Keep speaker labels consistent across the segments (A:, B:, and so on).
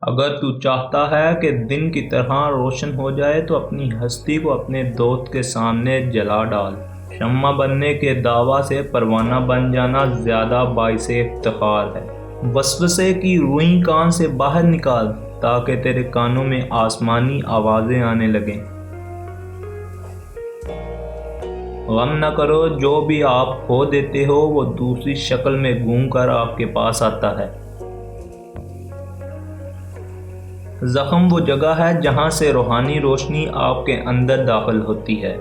A: اگر تو چاہتا ہے کہ دن کی طرح روشن ہو جائے تو اپنی ہستی کو اپنے دوست کے سامنے جلا ڈال۔ شمع بننے کے دعویٰ سے پروانہ بن جانا زیادہ باعث افتخار ہے۔ وسوسے کی روئی کان سے باہر نکال تاکہ تیرے کانوں میں آسمانی آوازیں آنے لگیں۔ غم نہ کرو، جو بھی آپ کھو دیتے ہو وہ دوسری شکل میں گھوم کر آپ کے پاس آتا ہے۔ زخم وہ جگہ ہے جہاں سے روحانی روشنی آپ کے اندر داخل ہوتی ہے۔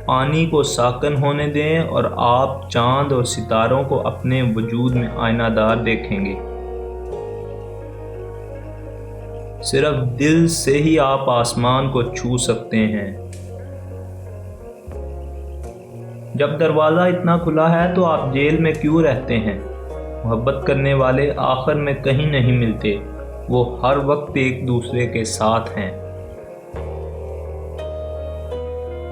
A: پانی کو ساکن ہونے دیں اور آپ چاند اور ستاروں کو اپنے وجود میں آئینہ دار دیکھیں گے۔ صرف دل سے ہی آپ آسمان کو چھو سکتے ہیں۔ جب دروازہ اتنا کھلا ہے تو آپ جیل میں کیوں رہتے ہیں؟ محبت کرنے والے آخر میں کہیں نہیں ملتے، وہ ہر وقت ایک دوسرے کے ساتھ ہیں۔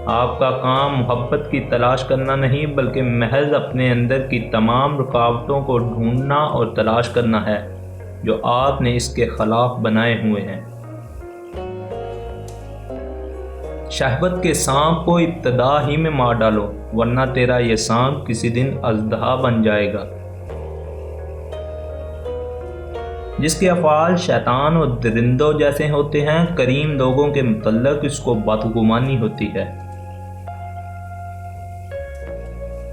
A: آپ کا کام محبت کی تلاش کرنا نہیں بلکہ محض اپنے اندر کی تمام رکاوٹوں کو ڈھونڈنا اور تلاش کرنا ہے جو آپ نے اس کے خلاف بنائے ہوئے ہیں۔ شہوت کے سانپ کو ابتدا ہی میں مار ڈالو ورنہ تیرا یہ سانپ کسی دن اژدہا بن جائے گا۔ جس کے افعال شیطان اور درندوں جیسے ہوتے ہیں، کریم لوگوں کے متعلق اس کو بدگمانی ہوتی ہے۔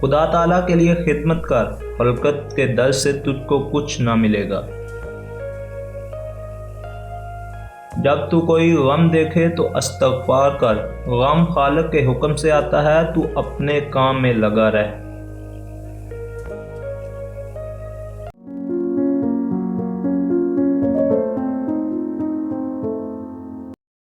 A: خدا تعالیٰ کے لیے خدمت کر، خلقت کے در سے تجھ کو کچھ نہ ملے گا۔ جب تو کوئی غم دیکھے تو استغفار کر، غم خالق کے حکم سے آتا ہے، تو اپنے کام میں لگا رہ۔